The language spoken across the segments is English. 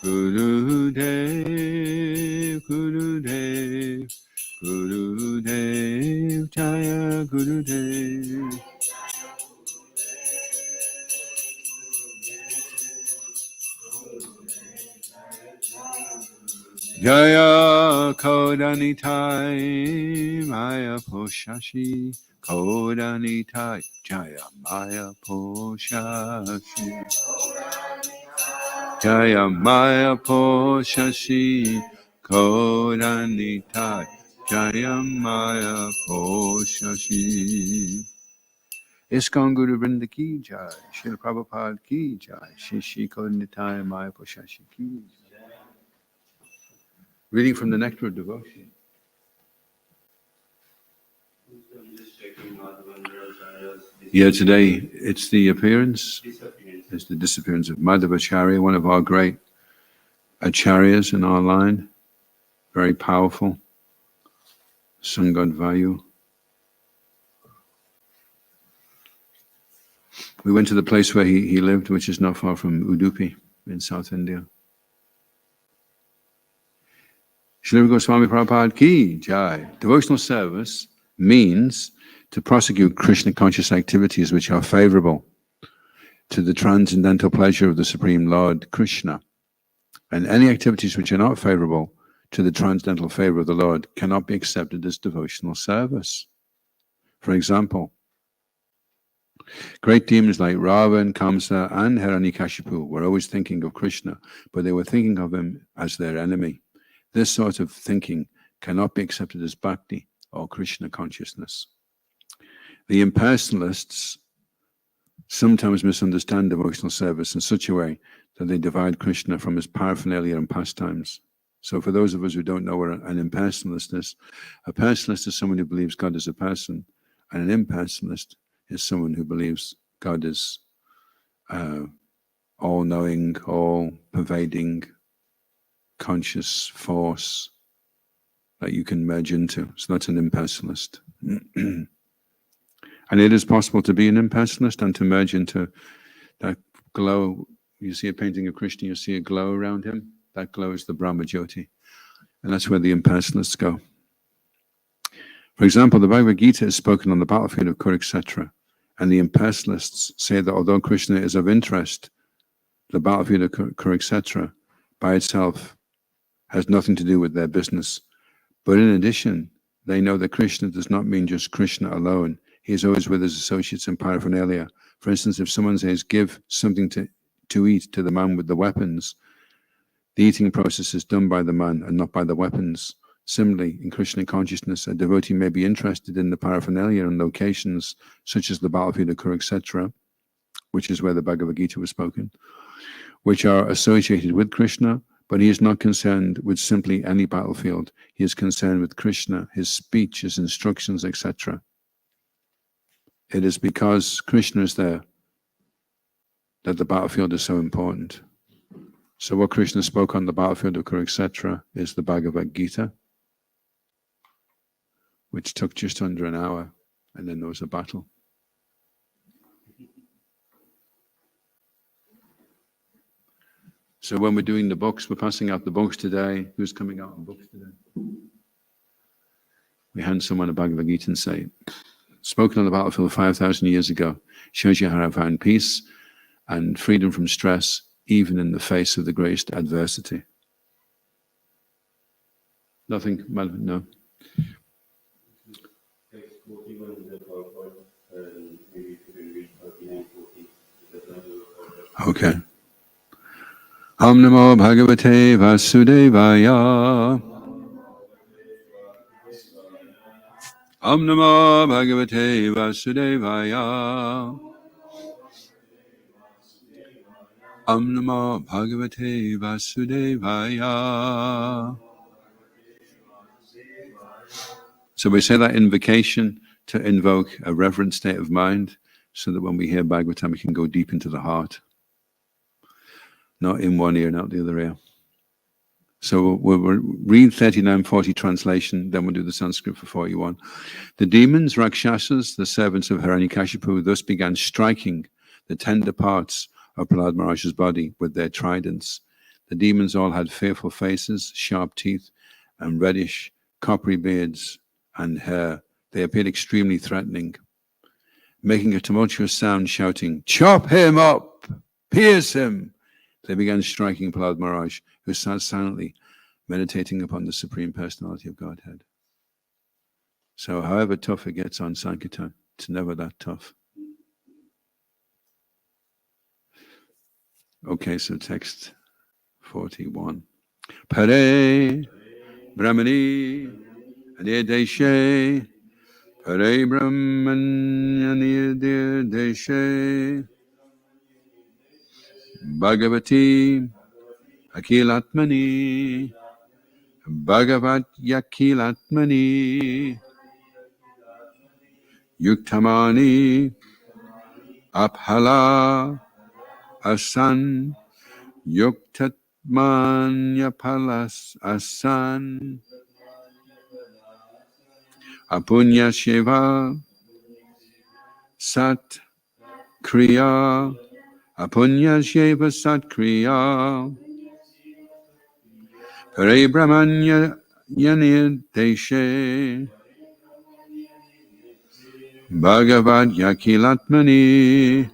Gurudev, Gurudev, Gurudev, Jaya Gurudev. Jaya Kodanitai Maya Poshashi Kodanitai Jaya Maya Poshashi Jaya Maya Poshashi Kodanitai Jaya Maya Poshashi. ISKCON Guru Vrinda Ki Jai, Srila Prabhupada Ki Jai, Shishi Kodanitai Maya Poshashi Ki Jai. Reading from the Nectar of Devotion. Yeah, today it's the appearance, it's the disappearance of Madhavacharya, one of our great acharyas in our line, very powerful, Sangad Vayu. We went to the place where he lived, which is not far from Udupi in South India. Srila Goswami Prabhupada Ki Jai. Devotional service means to prosecute Krishna conscious activities which are favorable to the transcendental pleasure of the Supreme Lord Krishna. And any activities which are not favorable to the transcendental favor of the Lord cannot be accepted as devotional service. For example, great demons like Ravan, Kamsa, and Hiranyakashipu were always thinking of Krishna, but they were thinking of him as their enemy. This sort of thinking cannot be accepted as bhakti or Krishna consciousness. The impersonalists sometimes misunderstand devotional service in such a way that they divide Krishna from his paraphernalia and pastimes. So for those of us who don't know what an impersonalist is, a personalist is someone who believes God is a person, and an impersonalist is someone who believes God is all-knowing, all-pervading, conscious force that you can merge into. So that's an impersonalist. And it is possible to be an impersonalist and to merge into that glow. You see a painting of Krishna, you see a glow around him. That glow is the Brahma Jyoti. And that's where the impersonalists go. For example, the Bhagavad Gita is spoken on the battlefield of Kurukshetra. And the impersonalists say that although Krishna is of interest, the battlefield of Kurukshetra by itself has nothing to do with their business. But in addition, they know that Krishna does not mean just Krishna alone. He is always with his associates and paraphernalia. For instance, if someone says, give something to eat to the man with the weapons, the eating process is done by the man and not by the weapons. Similarly, in Krishna consciousness, a devotee may be interested in the paraphernalia and locations, such as the battlefield of Kurukshetra, which is where the Bhagavad Gita was spoken, which are associated with Krishna, but he is not concerned with simply any battlefield. He is concerned with Krishna, his speech, his instructions, etc. It is because Krishna is there that the battlefield is so important. So what Krishna spoke on the battlefield of Kurukshetra is the Bhagavad Gita, which took just under an hour, and then there was a battle. So when we're doing the books, we're passing out the books today. Who's coming out on books today? We hand someone a Bhagavad Gita and say, spoken on the battlefield 5,000 years ago, shows you how I found peace and freedom from stress, even in the face of the greatest adversity. Nothing, no. Okay. Om Namo Bhagavate Vasudevaya. Om Namo Bhagavate Vasudevaya. Om Namo Bhagavate Vasudevaya. So we say that invocation to invoke a reverent state of mind so that when we hear Bhagavatam, we can go deep into the heart. Not in one ear and out the other ear. So we'll read 3940 translation, then we'll do the Sanskrit for 41. The demons, Rakshasas, the servants of Hiranyakashipu, thus began striking the tender parts of Prahlad Maharaj's body with their tridents. The demons all had fearful faces, sharp teeth, and reddish, coppery beards and hair. They appeared extremely threatening, making a tumultuous sound, shouting, "Chop him up! Pierce him!" They began striking Prahlad Maharaj, who sat silently, meditating upon the Supreme Personality of Godhead. So however tough it gets on Sankirtan, it's never that tough. Okay, so text 41. Pare Brahmani Adeshe Pare Brahmani Adeshe Bhagavati Akilatmani Bhagavat Yakilatmani Yuktamani Aphala Asan Yuktatmanya Palas Asan Apunya Shiva Sat Kriya Apunya Shiva Sat Kriya Pare Brahmanya Yanideshe Bhagavad Yakilatmani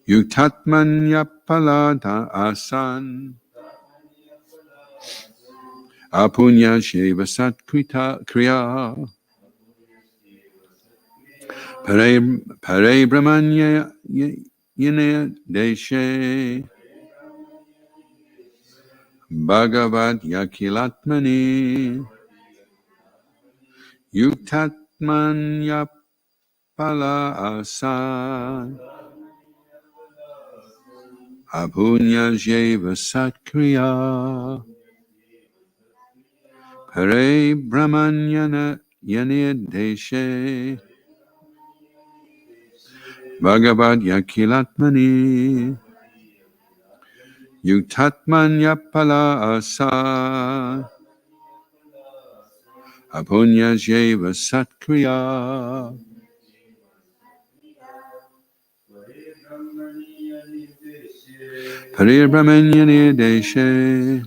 Yuktatmanya Palada Asan Apunya Shiva Sat Kriya Pare Brahmanya Yanideshe Bhagavad Yakilatmani Yuktatmanya Pala Asan Apunya Jeva Satkriya Pare Brahmanyana Yanideshe Bhagavad Yakilatmani Yuktatmanya Pala Asan Apunya Jeva Satkriya Pare Brahmanyani Deshe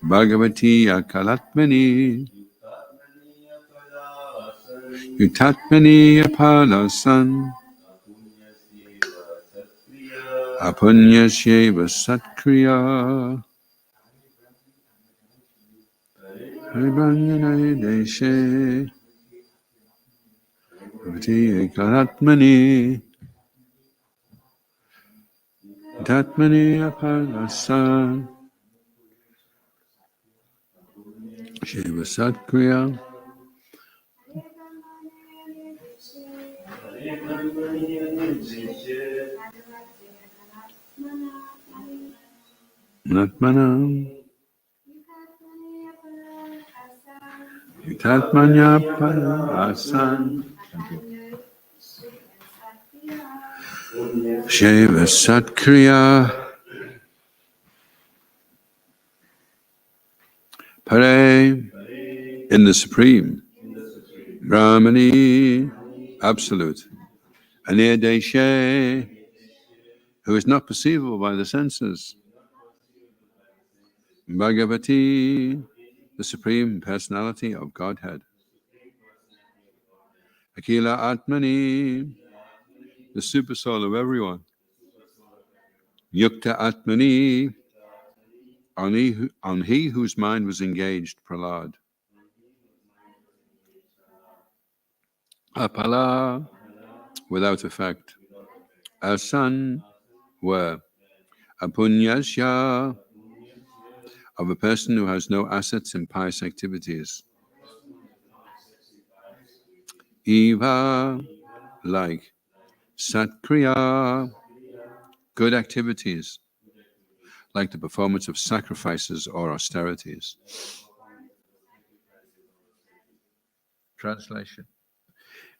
Bhagavati Akalatmani Yutatmani Apalasan Apunya Shiva Satkriya Pare Brahmanyani Deshe Bhagavati Akalatmani Tatmani Apalasan Shiva Satkriya Natmanam Tatmanya Apalasan Shiva Satkriya Pare in the Supreme Brahmani Absolute Anirdeshe who is not perceivable by the senses Bhagavati the Supreme Personality of Godhead Akila Atmani the Super Soul of everyone Yukta Atmani on he whose mind was engaged, Prahlad. Apala, without effect. Asan, where. Apunyasya, of a person who has no assets in pious activities. Eva, like. Satkriya, good activities, like the performance of sacrifices or austerities. Translation.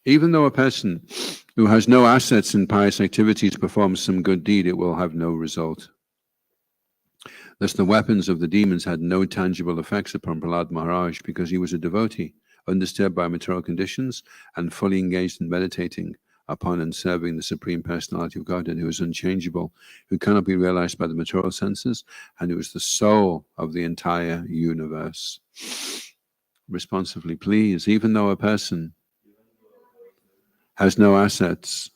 Even though a person who has no assets in pious activities performs some good deed, it will have no result. Thus the weapons of the demons had no tangible effects upon Prahlad Maharaj because he was a devotee, undisturbed by material conditions and fully engaged in meditating upon and serving the Supreme Personality of Godhead, who is unchangeable, who cannot be realized by the material senses, and who is the soul of the entire universe. Responsively, please, even though a person has no assets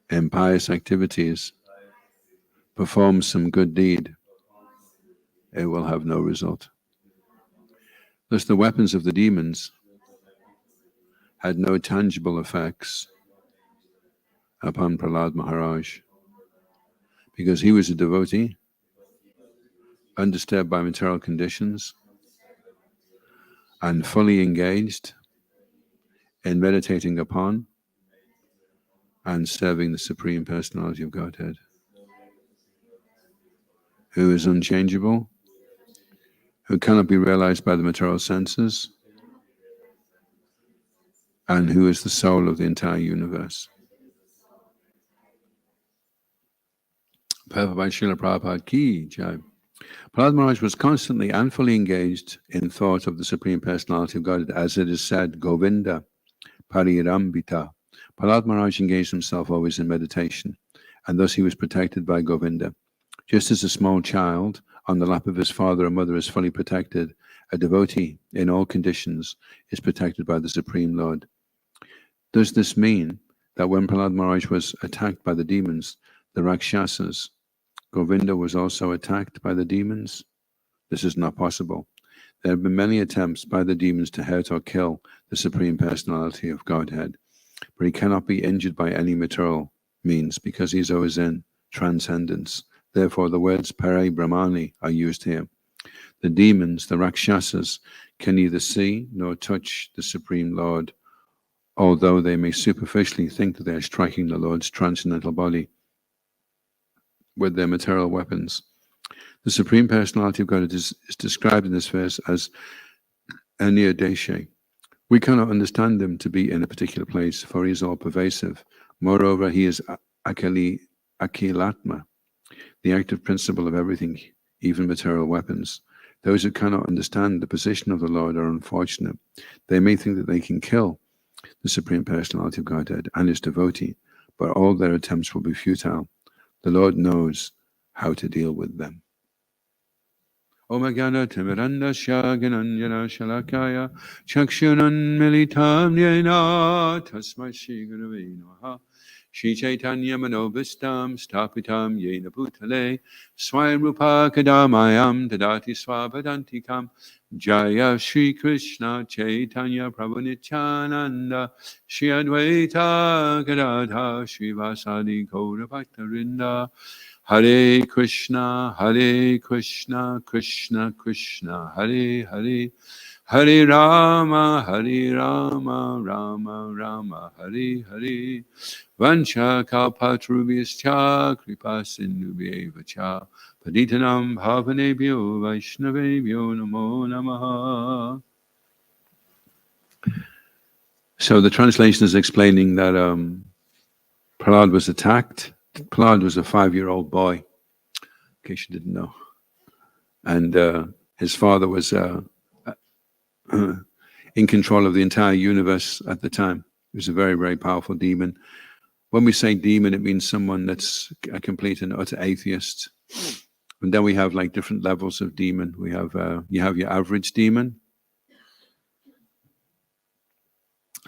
in pious activities, performs some good deed, it will have no result. Thus the weapons of the demons had no tangible effects upon Prahlad Maharaj, because he was a devotee, undisturbed by material conditions, and fully engaged in meditating upon and serving the Supreme Personality of Godhead, who is unchangeable, who cannot be realized by the material senses, and who is the soul of the entire universe. Prabhupada Srila Prabhupada Ki Jai. Prahlad Maharaj was constantly and fully engaged in thought of the Supreme Personality of Godhead, as it is said, Govinda Parirambita. Prahlad Maharaj engaged himself always in meditation, and thus he was protected by Govinda. Just as a small child on the lap of his father or mother is fully protected, a devotee in all conditions is protected by the Supreme Lord. Does this mean that when Prahlad Maharaj was attacked by the demons, the Rakshasas, Govinda was also attacked by the demons? This is not possible. There have been many attempts by the demons to hurt or kill the Supreme Personality of Godhead, but he cannot be injured by any material means because he is always in transcendence. Therefore, the words Pare Brahmani are used here. The demons, the Rakshasas, can neither see nor touch the Supreme Lord, although they may superficially think that they are striking the Lord's transcendental body with their material weapons. The Supreme Personality of God is described in this verse as Anirdeshe. We cannot understand him to be in a particular place, for he is all pervasive. Moreover, he is Akilatma, the active principle of everything, even material weapons. Those who cannot understand the position of the Lord are unfortunate. They may think that they can kill the Supreme Personality of Godhead and his devotee, but all their attempts will be futile. The Lord knows how to deal with them. Om Jnana Timiranda Shagananjana Shalakaya Chakshunan Militam Yena Tasmai Shri Gurave Namaha Shri Chaitanya Manobhistam Stapitam Yena Bhutale Swayam Rupa Kadamayam Dadati Swapadantikam Jaya Shri Krishna Chaitanya Prabhu Nityananda Shri Advaita Gadadha Shri Vasadi Gaura Bhaktarinda Hare Krishna, Krishna Krishna, Hare Hare, Hare Rama, Rama Rama, Hare Hare. Vancha kalpatrubhyascha, kripa sindhubhyeva cha, paditanam bhavanebhyo vaishnavebhyo namo namaha. So the translation is explaining that Prahlad was attacked. Prahlad was a 5-year-old boy, in case you didn't know. And his father was in control of the entire universe at the time. He was a very, very powerful demon. When we say demon, it means someone that's a complete and utter atheist. And then we have like different levels of demon. We have you have your average demon,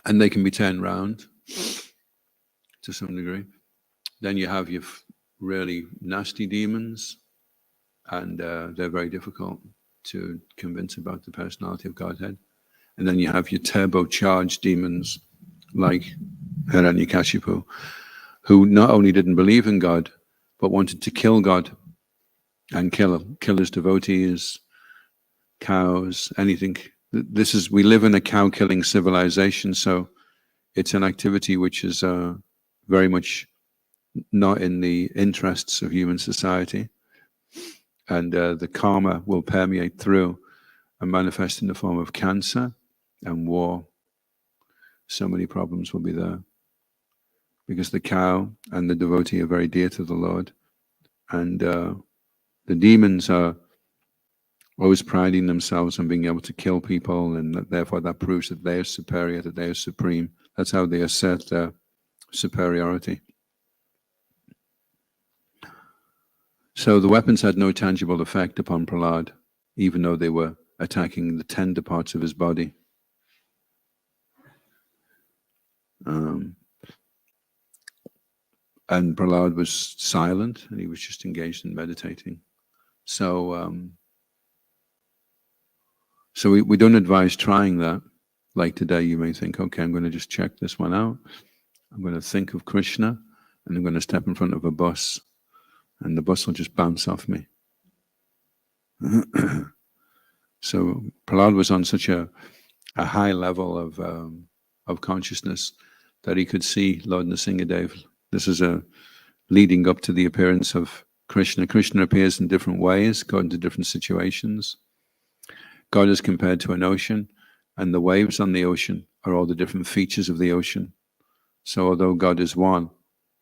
and they can be turned round to some degree. Then you have your really nasty demons, and they're very difficult to convince about the personality of Godhead. And then you have your turbocharged demons, like Hiranyakashipu, who not only didn't believe in God, but wanted to kill God and kill his devotees, cows, anything. We live in a cow-killing civilization, so it's an activity which is very much not in the interests of human society, and the karma will permeate through and manifest in the form of cancer and war. So many problems will be there because the cow and the devotee are very dear to the Lord, and the demons are always priding themselves on being able to kill people, and therefore that proves that they are superior, that they are supreme. That's how they assert their superiority. So the weapons had no tangible effect upon Prahlad, even though they were attacking the tender parts of his body. And Prahlad was silent, and he was just engaged in meditating. So, so we don't advise trying that. Like today, you may think, okay, I'm going to just check this one out. I'm going to think of Krishna, and I'm going to step in front of a bus, and the bus will just bounce off me. So Prahlad was on such a high level of consciousness that he could see Lord Nrsingadev. This is leading up to the appearance of Krishna. Krishna appears in different ways, according to different situations. God is compared to an ocean, and the waves on the ocean are all the different features of the ocean. So although God is one,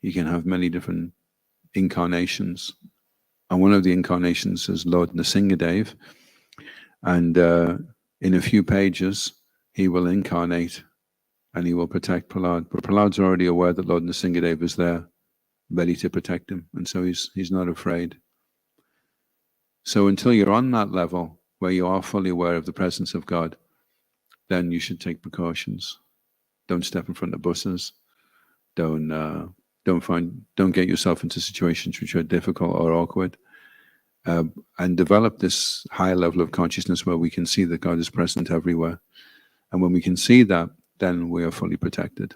he can have many different incarnations. And one of the incarnations is Lord Nrsingadev. And in a few pages, he will incarnate and he will protect Prahlad. But Prahlad's already aware that Lord Nrsingadev is there, ready to protect him. And so he's not afraid. So until you're on that level, where you are fully aware of the presence of God, then you should take precautions. Don't step in front of buses. Don't get yourself into situations which are difficult or awkward. And develop this higher level of consciousness where we can see that God is present everywhere. And when we can see that, then we are fully protected.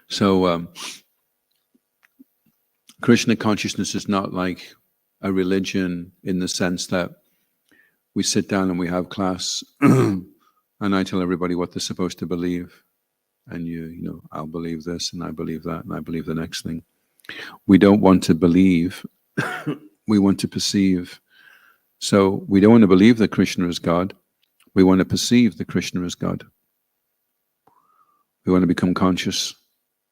So Krishna consciousness is not like a religion in the sense that we sit down and we have class and I tell everybody what they're supposed to believe. And you know, I'll believe this and I believe that and I believe the next thing. We don't want to believe, we want to perceive. So we don't want to believe that Krishna is God. We want to perceive that Krishna is God. We want to become conscious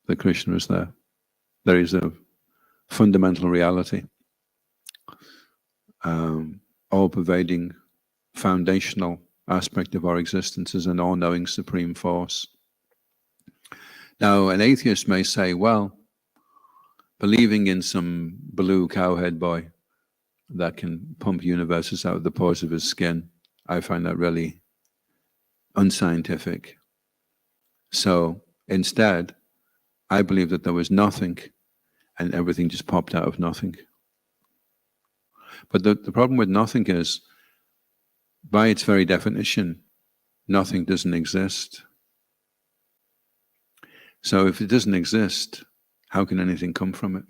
that Krishna is there. There is a fundamental reality, all-pervading, foundational aspect of our existence is an all-knowing supreme force. Now, an atheist may say, well, believing in some blue cowhead boy that can pump universes out of the pores of his skin, I find that really unscientific. So instead, I believe that there was nothing and everything just popped out of nothing. But the problem with nothing is, by its very definition, nothing doesn't exist. So if it doesn't exist, how can anything come from it?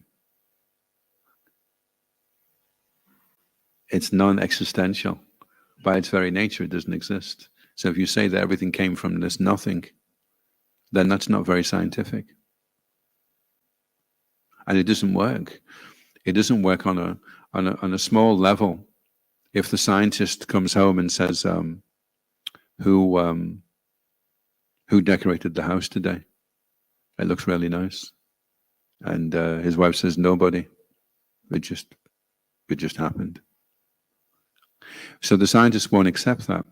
It's non-existential. By its very nature, it doesn't exist. So if you say that everything came from this nothing, then that's not very scientific. And it doesn't work. It doesn't work on a small level. If the scientist comes home and says, who decorated the house today? It looks really nice. And his wife says, nobody. It just happened. So the scientist won't accept that.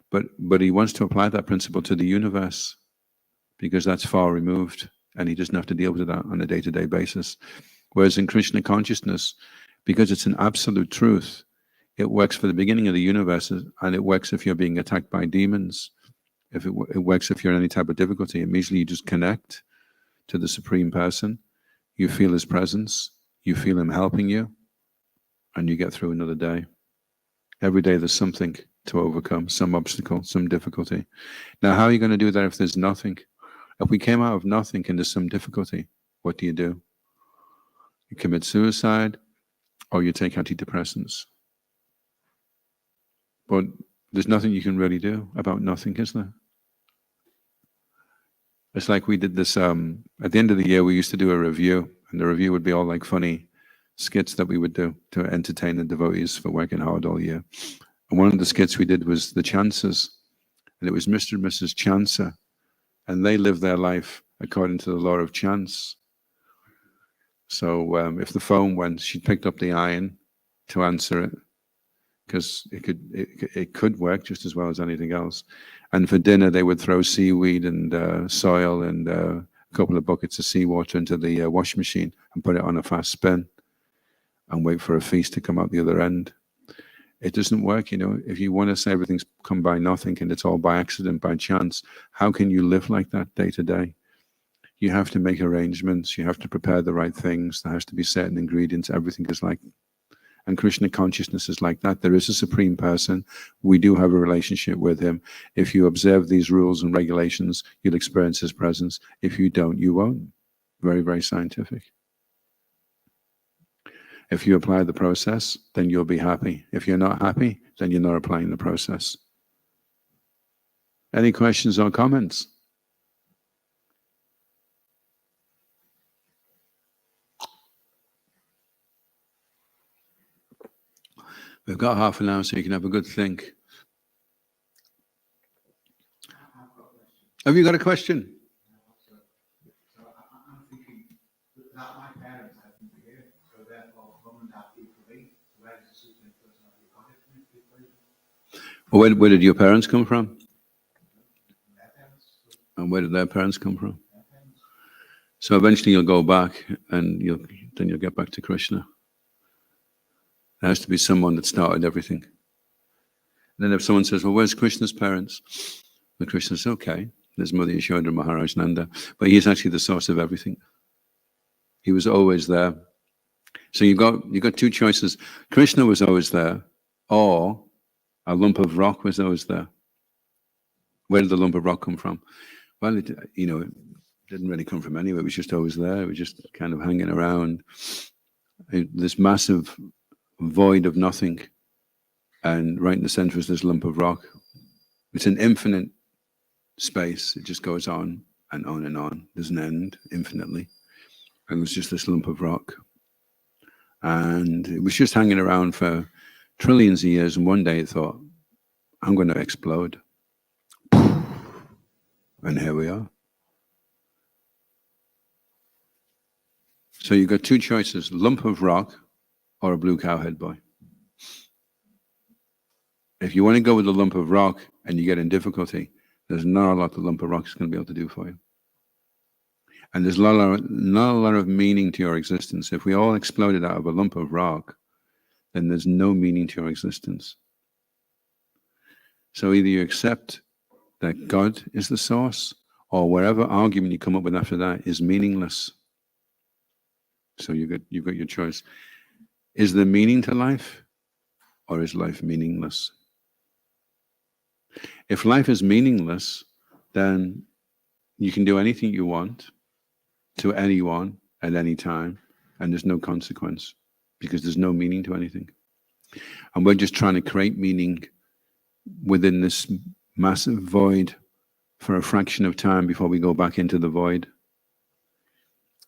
But he wants to apply that principle to the universe because that's far removed and he doesn't have to deal with that on a day-to-day basis. Whereas in Krishna consciousness, because it's an absolute truth, it works for the beginning of the universe and it works if you're being attacked by demons. If it works if you're in any type of difficulty. Immediately you just connect to the Supreme Person, you feel his presence, you feel him helping you, and you get through another day. Every day there's something to overcome, some obstacle, some difficulty. Now, how are you going to do that if there's nothing? If we came out of nothing and there's some difficulty, what do? You commit suicide or you take antidepressants. But there's nothing you can really do about nothing, is there? It's like we did this, at the end of the year we used to do a review, and the review would be all like funny skits that we would do to entertain the devotees for working hard all year. And one of the skits we did was the Chances, and it was Mr. and Mrs. Chancer, and they lived their life according to the law of chance. So if the phone went, she picked up the iron to answer it, because it could work just as well as anything else. And for dinner, they would throw seaweed and soil and a couple of buckets of seawater into the wash machine and put it on a fast spin and wait for a feast to come out the other end. It doesn't work, you know. If you want to say everything's come by nothing and it's all by accident, by chance, how can you live like that day to day? You have to make arrangements. You have to prepare the right things. There has to be certain ingredients. Everything is like, and Krishna consciousness is like that. There is a supreme person. We do have a relationship with him. If you observe these rules and regulations, you'll experience his presence. If you don't, you won't. Very, very scientific. If you apply the process, then you'll be happy. If you're not happy, then you're not applying the process. Any questions or comments? We've got half an hour, so you can have a good think. Have you got a question? I'm thinking that my parents have been here, so therefore mum and dad equally. Where does the supreme personality come from? Well, where did your parents come from? Their parents. And where did their parents come from? So eventually you'll go back, and then you'll get back to Krishna. There has to be someone that started everything. And then if someone says, well, where's Krishna's parents? And Krishna says, okay, there's Mother Yashoda, Maharaj Nanda, but he's actually the source of everything. He was always there. So you've got two choices. Krishna was always there, or a lump of rock was always there. Where did the lump of rock come from? Well, it didn't really come from anywhere. It was just always there. It was just kind of hanging around. This massive void of nothing, and right in the center is this lump of rock. It's an infinite space. It just goes on and on and on. There's an end infinitely, and it was just this lump of rock, and it was just hanging around for trillions of years. And one day it thought, I'm going to explode, and here we are. So you've got two choices: lump of rock or a blue cowhead boy. If you want to go with the lump of rock and you get in difficulty, there's not a lot the lump of rock is going to be able to do for you. And there's not a lot of meaning to your existence. If we all exploded out of a lump of rock, then there's no meaning to your existence. So either you accept that God is the source, or whatever argument you come up with after that is meaningless. So you've got your choice. Is there meaning to life, or is life meaningless? If life is meaningless, then you can do anything you want to anyone at any time, and there's no consequence, because there's no meaning to anything. And we're just trying to create meaning within this massive void for a fraction of time before we go back into the void.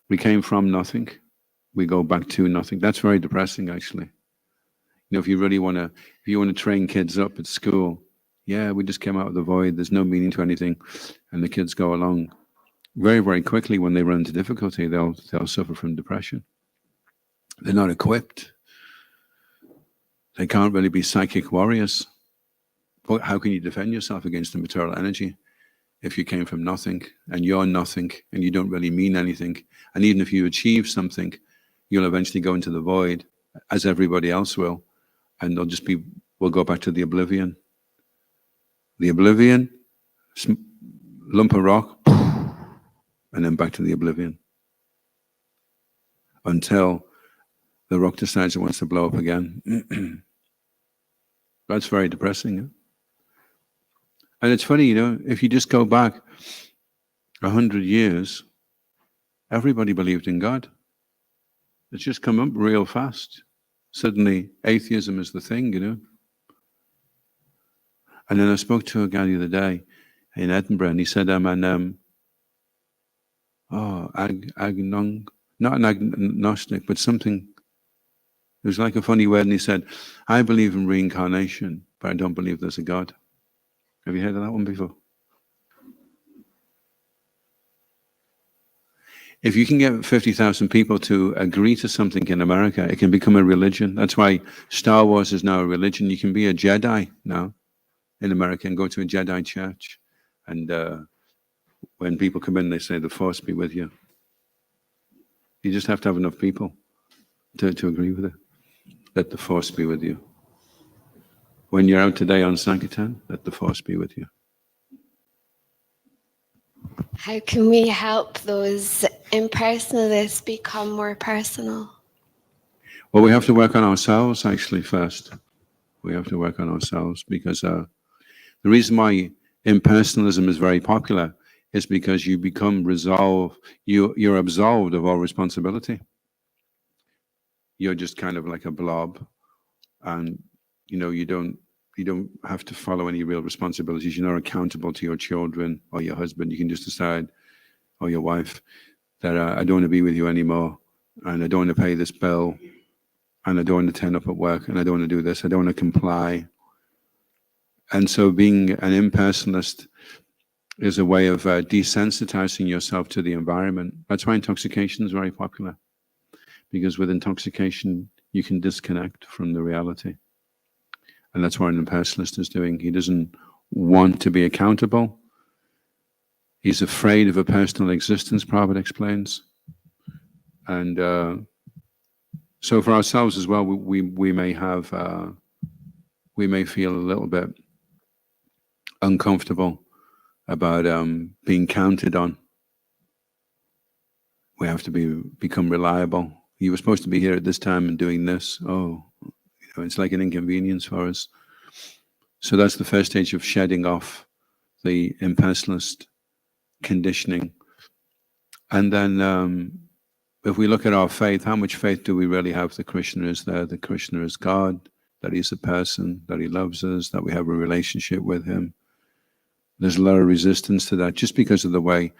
We came from nothing. We go back to nothing. That's very depressing, actually. If you really want to train kids up at school, yeah, we just came out of the void. There's no meaning to anything, and the kids go along. Very, very quickly, when they run into difficulty, they'll suffer from depression. They're not equipped. They can't really be psychic warriors. But how can you defend yourself against the material energy if you came from nothing, and you're nothing, and you don't really mean anything? And even if you achieve something, you'll eventually go into the void, as everybody else will, and we'll go back to the oblivion. The oblivion, lump of rock, and then back to the oblivion. Until the rock decides it wants to blow up again. That's very depressing. Huh? And it's funny, if you just go back 100 years, everybody believed in God. It's just come up real fast. Suddenly, atheism is the thing, And then I spoke to a guy the other day in Edinburgh, and he said, not an agnostic, but something. It was like a funny word, and he said, I believe in reincarnation, but I don't believe there's a God. Have you heard of that one before? If you can get 50,000 people to agree to something in America, it can become a religion. That's why Star Wars is now a religion. You can be a Jedi now. in America and go to a Jedi church, and when people come in, they say, "The Force be with you." You just have to have enough people to agree with it. Let the Force be with you. When you're out today on Sankirtan, let the Force be with you. How can we help those impersonalists become more personal? Well, we have to work on ourselves actually first. We have to work on ourselves because the reason why impersonalism is very popular is because you become resolved, you're absolved of all responsibility. You're just kind of like a blob, and you don't have to follow any real responsibilities. You're not accountable to your children or your husband. You can just decide, or your wife, that I don't want to be with you anymore, and I don't want to pay this bill, and I don't want to turn up at work, and I don't want to do this, I don't want to comply. And so being an impersonalist is a way of desensitizing yourself to the environment. That's why intoxication is very popular, because with intoxication, you can disconnect from the reality. And that's what an impersonalist is doing. He doesn't want to be accountable. He's afraid of a personal existence, Prabhupada explains. And so for ourselves as well, we may have, we may feel a little bit uncomfortable about being counted on. We have to become reliable. You were supposed to be here at this time and doing this. Oh, it's like an inconvenience for us. So that's the first stage of shedding off the impersonalist conditioning. And then if we look at our faith, how much faith do we really have that Krishna is there, that Krishna is God, that he's a person, that he loves us, that we have a relationship with him? There's a lot of resistance to that just because of the way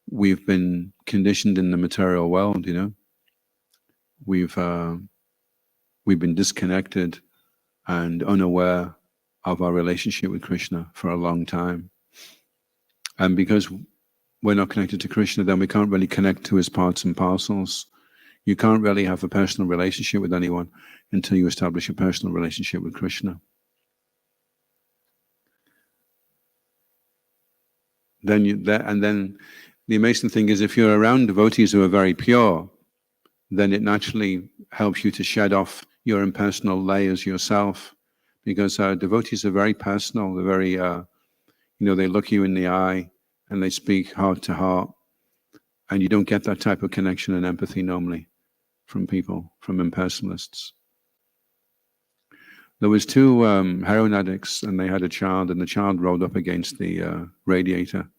we've been conditioned in the material world, We've been disconnected and unaware of our relationship with Krishna for a long time. And because we're not connected to Krishna, then we can't really connect to his parts and parcels. You can't really have a personal relationship with anyone until you establish a personal relationship with Krishna. And then the amazing thing is, if you're around devotees who are very pure, then it naturally helps you to shed off your impersonal layers yourself, because devotees are very personal. They're very, they look you in the eye and they speak heart to heart, and you don't get that type of connection and empathy normally from people, from impersonalists. There was two heroin addicts, and they had a child, and the child rolled up against the radiator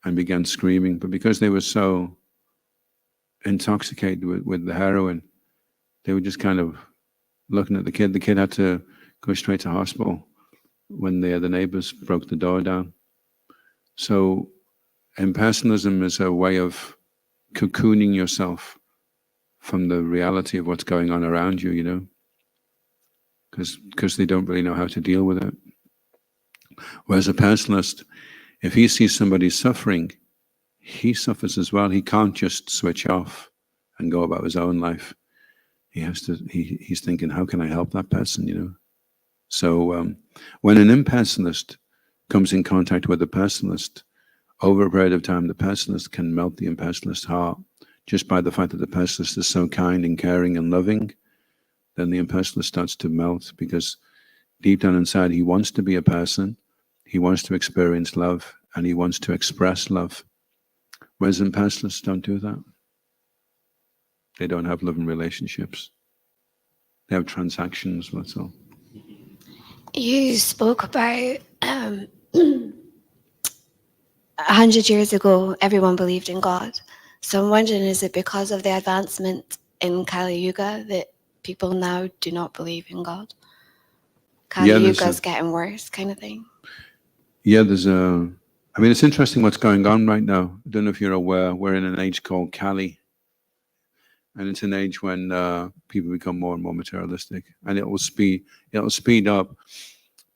and began screaming. But because they were so intoxicated with the heroin, they were just kind of looking at the kid. The kid had to go straight to hospital when the neighbors broke the door down. So impersonalism is a way of cocooning yourself from the reality of what's going on around you, because they don't really know how to deal with it. Whereas a personalist, if he sees somebody suffering, he suffers as well. He can't just switch off and go about his own life. He has to. He's thinking, how can I help that person? So when an impersonalist comes in contact with a personalist, over a period of time, the personalist can melt the impersonalist's heart just by the fact that the personalist is so kind and caring and loving. Then the impersonalist starts to melt, because deep down inside, he wants to be a person. He wants to experience love, and he wants to express love. Whereas impersonalists don't do that. They don't have loving relationships. They have transactions, that's all. You spoke about 100 years ago, everyone believed in God. So I'm wondering, is it because of the advancement in Kali Yuga that people now do not believe in God? Kali Yuga is getting worse, kind of thing. Yeah, it's interesting what's going on right now. I don't know if you're aware, we're in an age called Kali. And it's an age when people become more and more materialistic, and it'll speed up.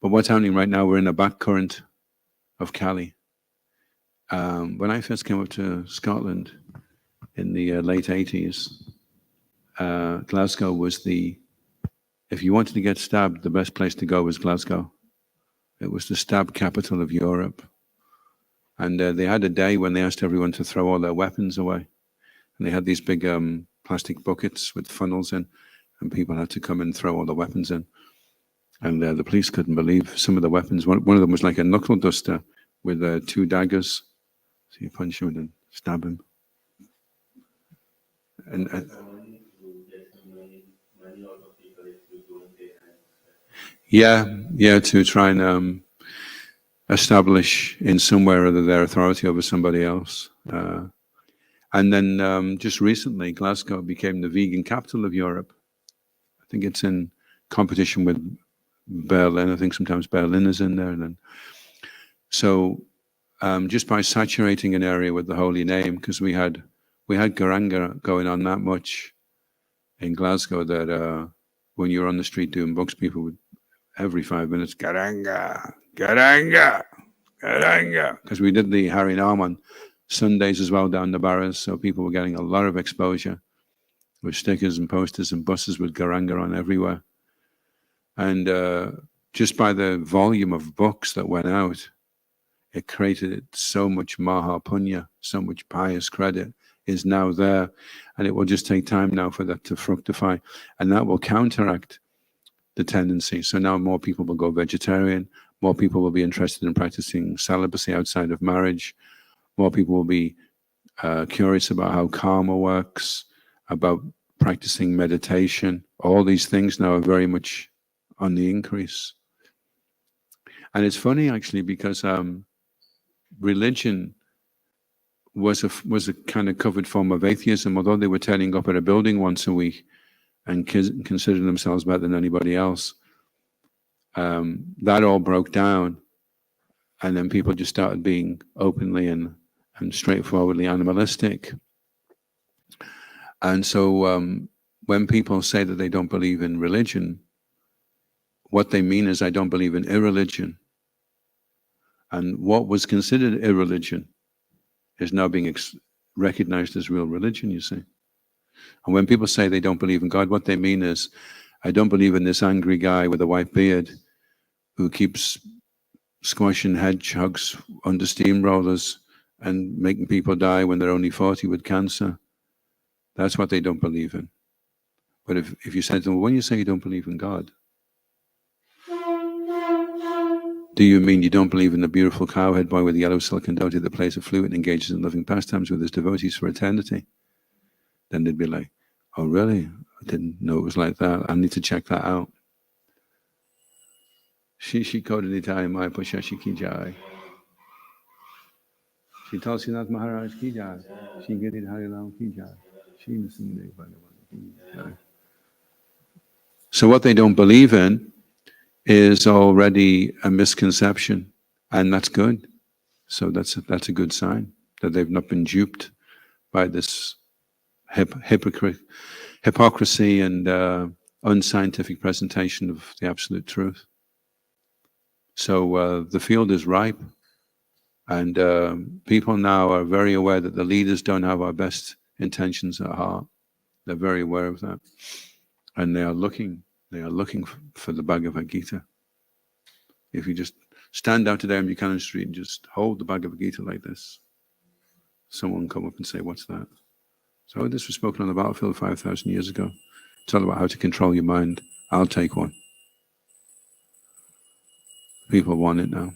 But what's happening right now, we're in a back current of Kali. When I first came up to Scotland in the late 80s, Glasgow was if you wanted to get stabbed, the best place to go was Glasgow. It was the stab capital of Europe. And they had a day when they asked everyone to throw all their weapons away. And they had these big plastic buckets with funnels in, and people had to come and throw all the weapons in. And the police couldn't believe some of the weapons. One of them was like a knuckle duster with 2 daggers. So you punch him and stab him. And yeah, to try and establish in some way or other their authority over somebody else. And then just recently, Glasgow became the vegan capital of Europe. I think it's in competition with Berlin. I think sometimes Berlin is in there. And then, so just by saturating an area with the holy name, because we had Garanga going on that much in Glasgow that when you were on the street doing books, people would every 5 minutes, Garanga, Garanga, Garanga, because we did the Harinam on Sundays as well down the barras, so people were getting a lot of exposure with stickers and posters and buses with Garanga on everywhere. And just by the volume of books that went out, it created so much Maha Punya, so much pious credit is now there. And it will just take time now for that to fructify. And that will counteract the tendency. So now more people will go vegetarian, more people will be interested in practicing celibacy outside of marriage, more people will be curious about how karma works, about practicing meditation. All these things now are very much on the increase. And it's funny actually because religion was a kind of covered form of atheism, although they were turning up at a building once a week and considered themselves better than anybody else. That all broke down, and then people just started being openly and straightforwardly animalistic. And so when people say that they don't believe in religion, what they mean is, I don't believe in irreligion. And what was considered irreligion is now being recognized as real religion, you see. And when people say they don't believe in God, what they mean is, I don't believe in this angry guy with a white beard who keeps squashing hedgehogs under steamrollers and making people die when they're only 40 with cancer. That's what they don't believe in. But if you said to them, well, when you say you don't believe in God, do you mean you don't believe in the beautiful cowhead boy with the yellow silken dhoti that plays a flute and engages in loving pastimes with his devotees for eternity? Then they'd be like, oh really? I didn't know it was like that. I need to check that out. She coded Italian Maya Pushashi Ki Jai. She tells Srinath Maharaj Ki Jai. She Girid Harilam Ki Jai. She Nisinde Bhagavan Ki Jai. So what they don't believe in is already a misconception, and that's good. So that's a good sign that they've not been duped by this hypocrisy and unscientific presentation of the absolute truth. So the field is ripe, and people now are very aware that the leaders don't have our best intentions at heart. They're very aware of that, and they are looking for the Bhagavad Gita. If you just stand out today on Buchanan Street and just hold the Bhagavad Gita like this, someone will come up and say, what's that? So this was spoken on the battlefield 5,000 years ago. It's all about how to control your mind. I'll take one. People want it now.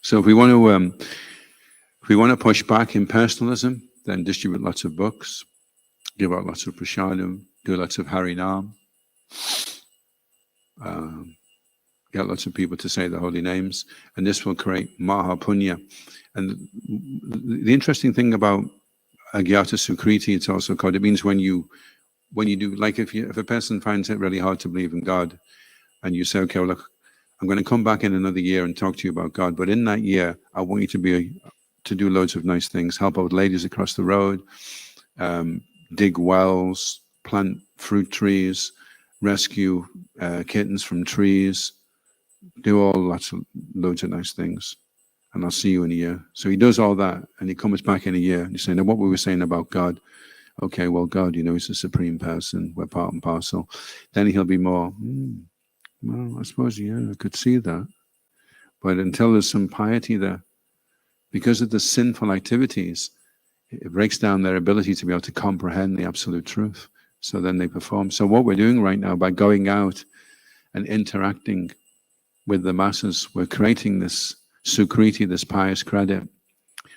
So if we want to push back impersonalism, then distribute lots of books, give out lots of prasadam, do lots of Harinam, get lots of people to say the holy names, and this will create Maha Punya. And the interesting thing about Agyata Sukriti, it's also called, it means when you do, like if a person finds it really hard to believe in God, and you say, okay, well, look, I'm going to come back in another year and talk to you about God, but in that year, I want you to do loads of nice things, help out ladies across the road, dig wells, plant fruit trees, rescue kittens from trees, do loads of nice things, and I'll see you in a year. So he does all that, and he comes back in a year, and he's saying, now what we were saying about God, okay, well, God, he's a supreme person, we're part and parcel. Then he'll be more, Well, I suppose, yeah, I could see that. But until there's some piety there, because of the sinful activities, it breaks down their ability to be able to comprehend the absolute truth. So then they perform. So what we're doing right now by going out and interacting with the masses, we're creating this sukriti, this pious credit,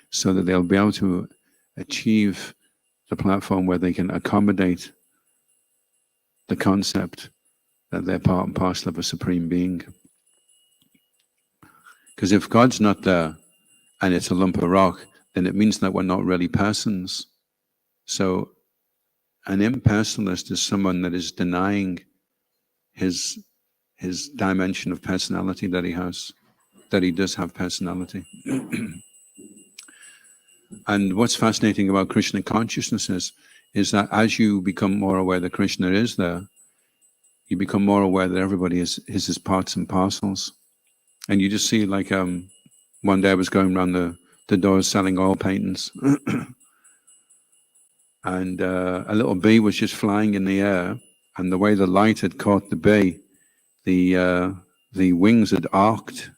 so that they'll be able to achieve the platform where they can accommodate the concept that they're part and parcel of a supreme being. Because if God's not there and it's a lump of rock, then it means that we're not really persons. So an impersonalist is someone that is denying his dimension of personality that he has, that he does have personality. And what's fascinating about Krishna consciousness is that as you become more aware that Krishna is there, you become more aware that everybody is his parts and parcels. And you just see, like, one day I was going around the doors selling oil paintings, and a little bee was just flying in the air, and the way the light had caught the bee, the wings had arced.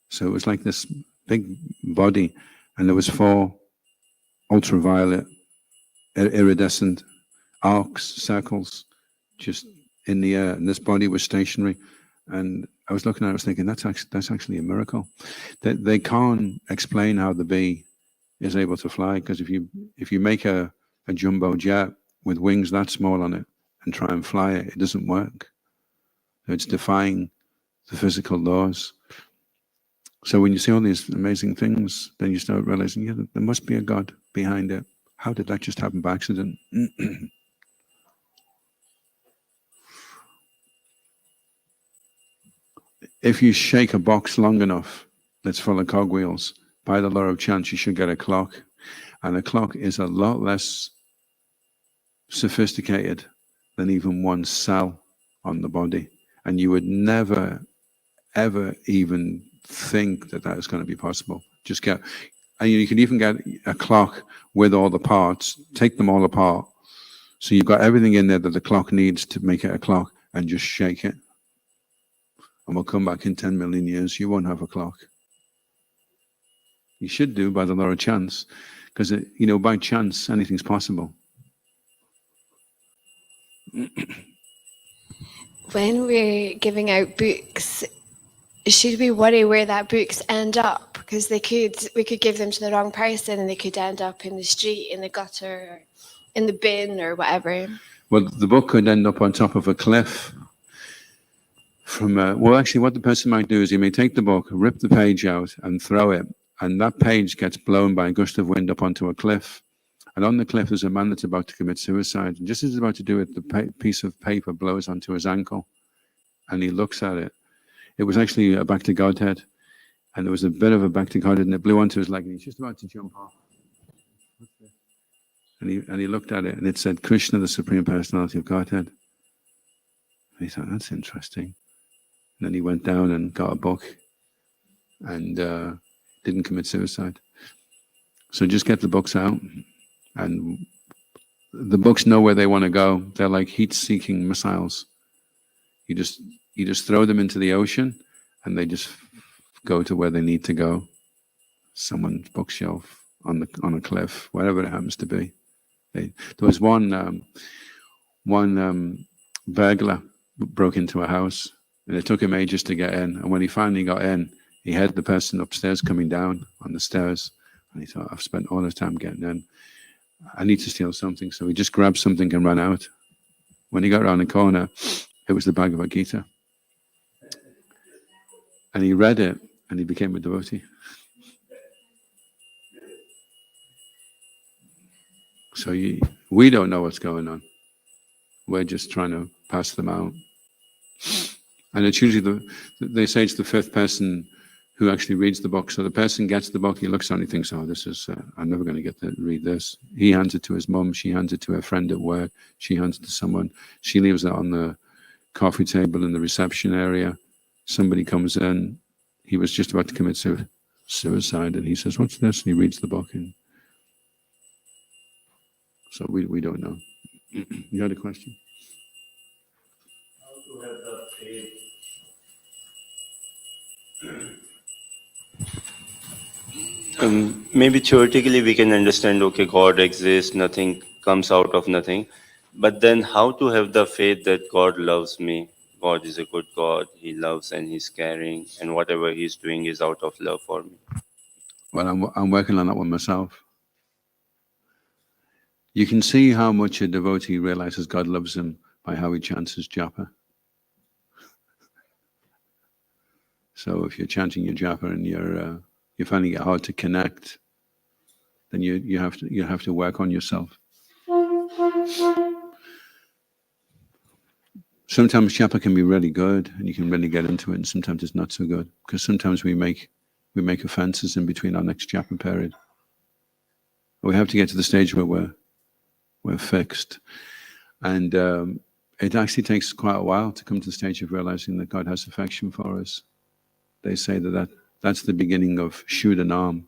So it was like this big body, and there was 4 ultraviolet iridescent arcs, circles, just in the air, and this body was stationary. And I was looking at it, I was thinking, that's actually a miracle. That they can't explain how the bee is able to fly, because if you make a jumbo jet with wings that small on it and try and fly it, it doesn't work. It's defying the physical laws. So when you see all these amazing things, then you start realizing, yeah, there must be a God behind it. How did that just happen by accident? If you shake a box long enough that's full of cogwheels, by the law of chance, you should get a clock. And a clock is a lot less sophisticated than even one cell on the body. And you would never, ever even think that is going to be possible. And you can even get a clock with all the parts, take them all apart. So you've got everything in there that the clock needs to make it a clock, and just shake it. And we'll come back in 10 million years, you won't have a clock. You should do, by the law of chance, because, by chance, anything's possible. When we're giving out books, should we worry where that books end up? Because we could give them to the wrong person, and they could end up in the street, in the gutter, or in the bin, or whatever. Well, the book could end up on top of a cliff. Actually, what the person might do is he may take the book, rip the page out, and throw it, and that page gets blown by a gust of wind up onto a cliff. And on the cliff, there's a man that's about to commit suicide. And just as he's about to do it, the piece of paper blows onto his ankle, and he looks at it. It was actually a back to Godhead, and there was a bit of a back to Godhead, and it blew onto his leg, and he's just about to jump off. And he looked at it, and it said, Krishna, the Supreme Personality of Godhead. And he thought, that's interesting. And then he went down and got a book, and didn't commit suicide. So just get the books out, and the books know where they want to go. They're like heat-seeking missiles. You just throw them into the ocean, and they just go to where they need to go. Someone's bookshelf, on a cliff, whatever it happens to be. There was one burglar broke into a house, and it took him ages to get in. And when he finally got in, he heard the person upstairs coming down on the stairs, and he thought, I've spent all this time getting in. I need to steal something. So he just grabbed something and ran out. When he got around the corner, it was the Bhagavad Gita. And he read it, and he became a devotee. So we don't know what's going on. We're just trying to pass them out. And it's usually they say it's the 5th person who actually reads the book. So the person gets the book, he looks at it and he thinks, oh, this is, I'm never going to get to read this. He hands it to his mum, she hands it to her friend at work, she hands it to someone. She leaves it on the coffee table in the reception area. Somebody comes in, he was just about to commit suicide, and he says, what's this? And he reads the book. And so we don't know. You had a question? How to have the faith Maybe theoretically we can understand, okay, God exists, nothing comes out of nothing. But then how to have the faith that God loves me? God is a good God. He loves and He's caring, and whatever He's doing is out of love for me. Well, I'm working on that one myself. You can see how much a devotee realizes God loves him by how he chants his japa. So if you're chanting your japa and you're finding it hard to connect, then you have to work on yourself. Sometimes japa can be really good and you can really get into it, and sometimes it's not so good, because sometimes we make offenses in between our next japa period. We have to get to the stage where we're fixed, and it actually takes quite a while to come to the stage of realizing that God has affection for us. They say that's the beginning of Shuddhanam.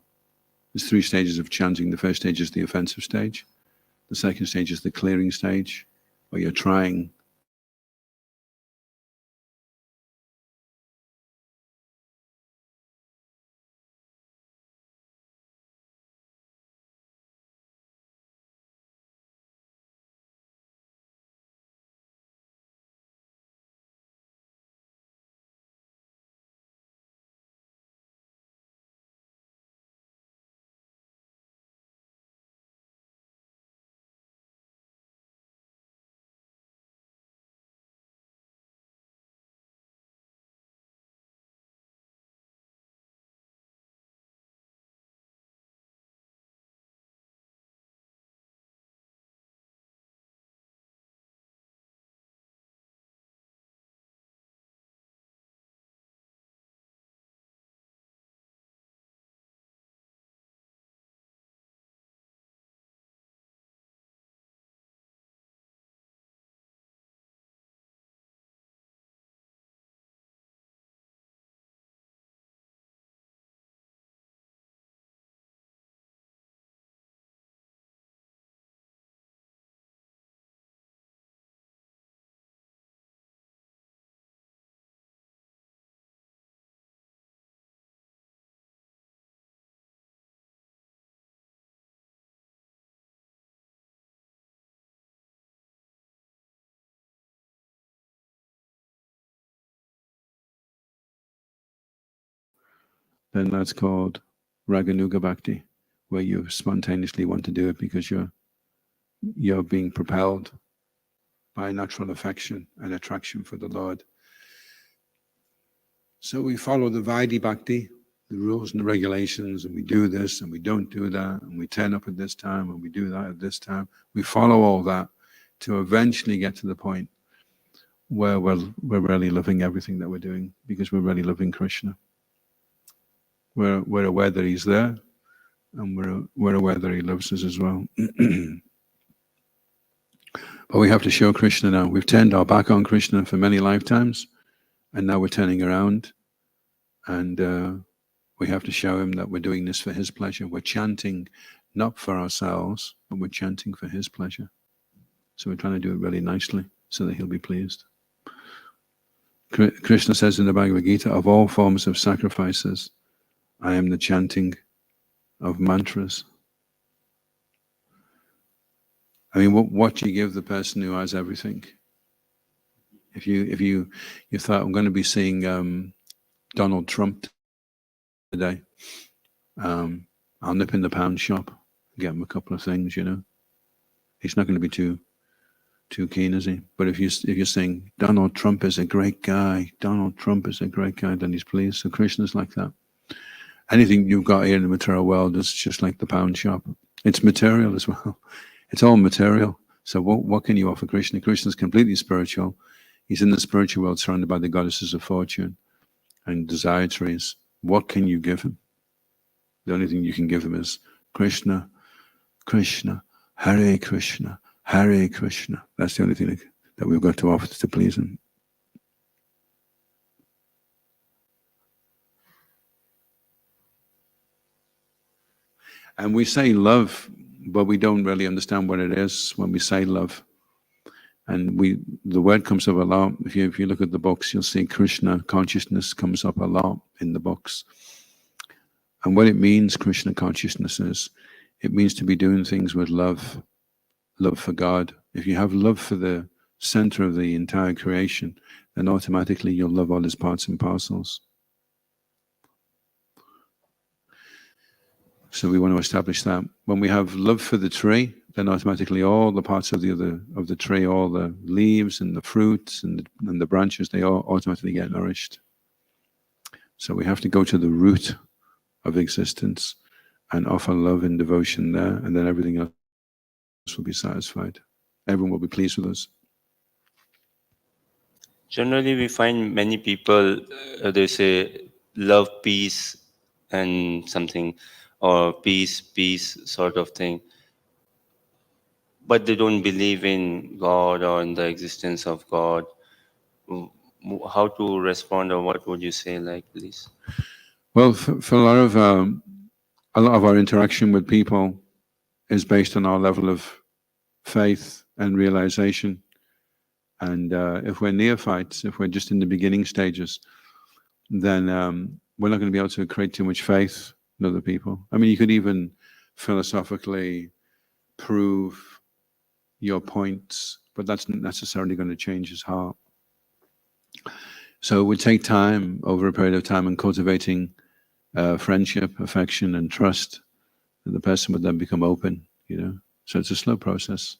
There's 3 stages of chanting. The first stage is the offensive stage. The second stage is the clearing stage, where you're trying. Then that's called Raganuga Bhakti, where you spontaneously want to do it because you're being propelled by natural affection and attraction for the Lord. So we follow the Vaidhi Bhakti, the rules and the regulations, and we do this and we don't do that, and we turn up at this time and we do that at this time. We follow all that to eventually get to the point where we're really loving everything that we're doing, because we're really loving Krishna. We're aware that He's there, and we're aware that He loves us as well. But we have to show Krishna now. We've turned our back on Krishna for many lifetimes, and now we're turning around, and we have to show Him that we're doing this for His pleasure. We're chanting not for ourselves, but we're chanting for His pleasure. So we're trying to do it really nicely so that He'll be pleased. Krishna says in the Bhagavad Gita, of all forms of sacrifices, I am the chanting of mantras. I mean, what do you give the person who has everything? If you thought, I'm going to be seeing Donald Trump today, I'll nip in the pound shop, get him a couple of things, He's not going to be too keen, is he? But if you're saying Donald Trump is a great guy, Donald Trump is a great guy, then he's pleased. So Krishna's like that. Anything you've got here in the material world is just like the pound shop. It's material as well. It's all material. So what can you offer Krishna? Krishna's completely spiritual. He's in the spiritual world surrounded by the goddesses of fortune and desiratories. What can you give him? The only thing you can give him is Krishna, Krishna, Hare Krishna, Hare Krishna. That's the only thing that we've got to offer to please him. And we say love, but we don't really understand what it is when we say love. And the word comes up a lot. If you look at the books, you'll see Krishna consciousness comes up a lot in the books. And what it means, Krishna consciousness is, it means to be doing things with love for God. If you have love for the center of the entire creation, then automatically you'll love all his parts and parcels. So we want to establish that. When we have love for the tree, then automatically all the parts of the tree, all the leaves and the fruits and the branches, they all automatically get nourished. So we have to go to the root of existence and offer love and devotion there, and then everything else will be satisfied. Everyone will be pleased with us. Generally, we find many people, they say, love, peace, and something, or peace sort of thing. But they don't believe in God or in the existence of God. How to respond, or what would you say, like, please? Well, for a lot of our interaction with people is based on our level of faith and realization. And if we're neophytes, if we're just in the beginning stages, then we're not going to be able to create too much faith in other people. I mean, you could even philosophically prove your points, but that's not necessarily going to change his heart. So it would take time, over a period of time, and cultivating friendship, affection, and trust, that the person would then become open, So it's a slow process.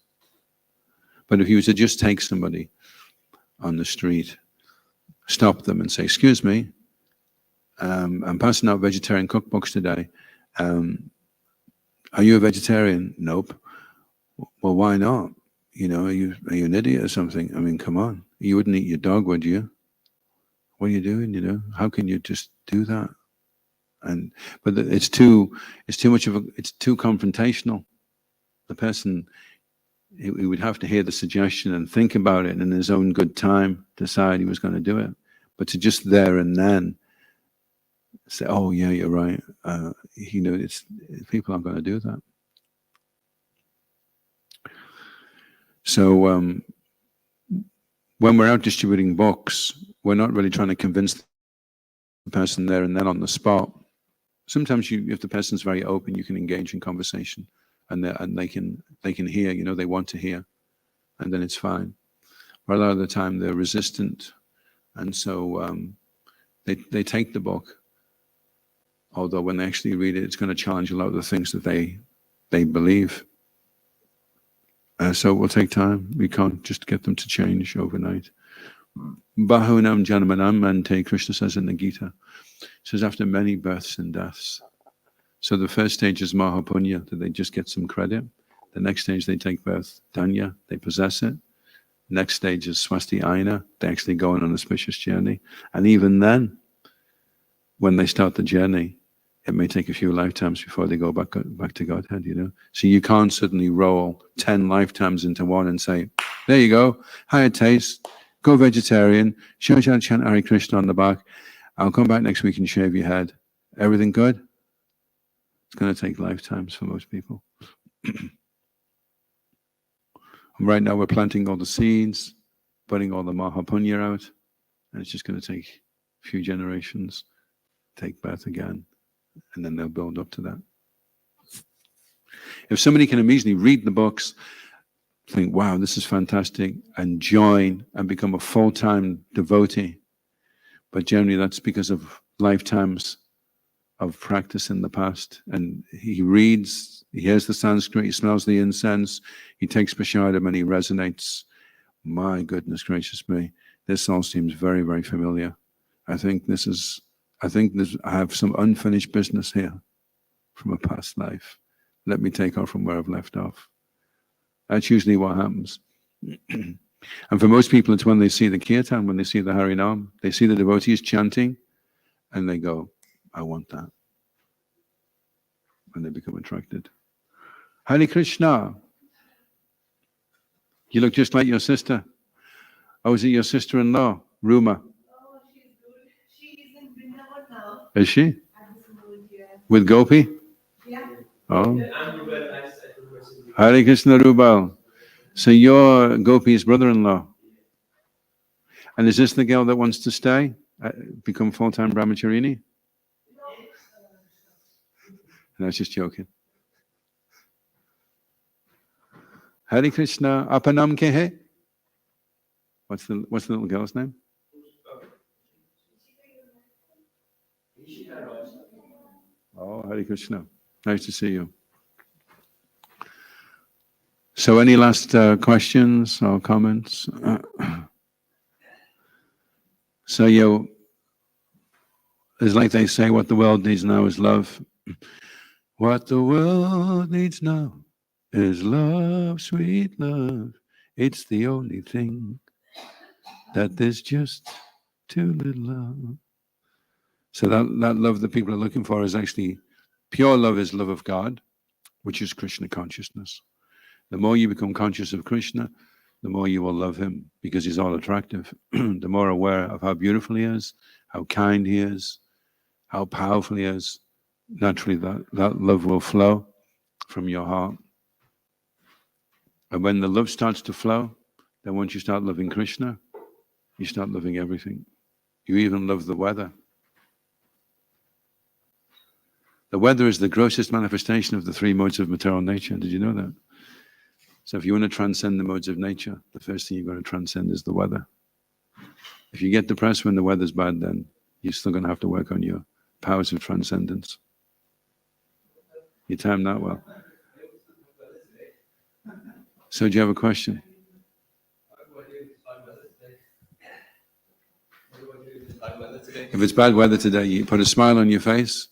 But if you were to just take somebody on the street, stop them and say, "Excuse me, I'm passing out vegetarian cookbooks today. Are you a vegetarian?" "Nope." "Well, why not? Are you an idiot or something? I mean, come on. You wouldn't eat your dog, would you? What are you doing? How can you just do that?" But it's too confrontational. The person, he would have to hear the suggestion and think about it, and in his own good time decide he was going to do it. But to just there and then say, "Oh yeah, you're right," people aren't going to do that. So when we're out distributing books, we're not really trying to convince the person there and then on the spot. Sometimes if the person's very open, you can engage in conversation, and they can hear, they want to hear, and then it's fine. But a lot of the time they're resistant, and so they take the book, although when they actually read it, it's going to challenge a lot of the things that they believe. So it will take time. We can't just get them to change overnight. Bahunam Janamanam Ante, Krishna says in the Gita. Says after many births and deaths. So the first stage is Mahapunya, that they just get some credit. The next stage they take birth, Danya, they possess it. Next stage is Swasti Aina, they actually go on an auspicious journey. And even then, when they start the journey, it may take a few lifetimes before they go back to Godhead, So you can't suddenly roll 10 lifetimes into one and say, "There you go, higher taste, go vegetarian, chant Hare Krishna on the back. I'll come back next week and shave your head. Everything good?" It's going to take lifetimes for most people. And right now we're planting all the seeds, putting all the Mahapunya out, and it's just going to take a few generations, take birth again, and then they'll build up to that. If somebody can immediately read the books, think, "Wow, this is fantastic," and join and become a full-time devotee, but generally that's because of lifetimes of practice in the past. And he reads, he hears the Sanskrit, he smells the incense, he takes prasadam and he resonates. My goodness gracious me, this all seems very, very familiar. I have some unfinished business here from a past life. Let me take off from where I've left off. That's usually what happens. And for most people, it's when they see the kirtan, when they see the Harinam, they see the devotees chanting, and they go, "I want that." And they become attracted. Hare Krishna. You look just like your sister. Oh, is it your sister-in-law, Ruma? Oh, she's good. She's in Vrindavan now. Is she? At this moment, yeah. With Gopi? Yeah. Oh. Hare Krishna, Rubal. So you're Gopi's brother-in-law. And is this the girl that wants to stay? Become full-time brahmacharini? No, I was just joking. Hare Krishna, apanam ke hai? What's the little girl's name? Oh, Hare Krishna. Nice to see you. So any last questions or comments? So it's like they say, what the world needs now is love. What the world needs now is love, sweet love. It's the only thing that there's just too little of. So that love that people are looking for is actually, pure love is love of God, which is Krishna consciousness. The more you become conscious of Krishna, the more you will love him, because he's all attractive. The more aware of how beautiful he is, how kind he is, how powerful he is, naturally that love will flow from your heart. And when the love starts to flow, then once you start loving Krishna, you start loving everything. You even love the weather. The weather is the grossest manifestation of the three modes of material nature. Did you know that? So if you want to transcend the modes of nature, the first thing you've got to transcend is the weather. If you get depressed when the weather's bad, then you're still going to have to work on your powers of transcendence. You timed that well. So do you have a question? If it's bad weather today, you put a smile on your face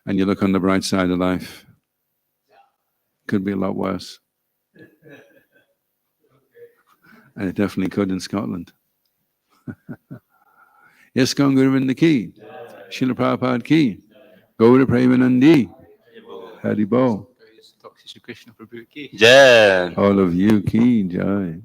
and you look on the bright side of life. Could be a lot worse. And it definitely could in Scotland. Yes, Guru ki, Srila Prabhupada ki, Gaura Premanandi, Hari Bol. Jai. All of you ki, Jai.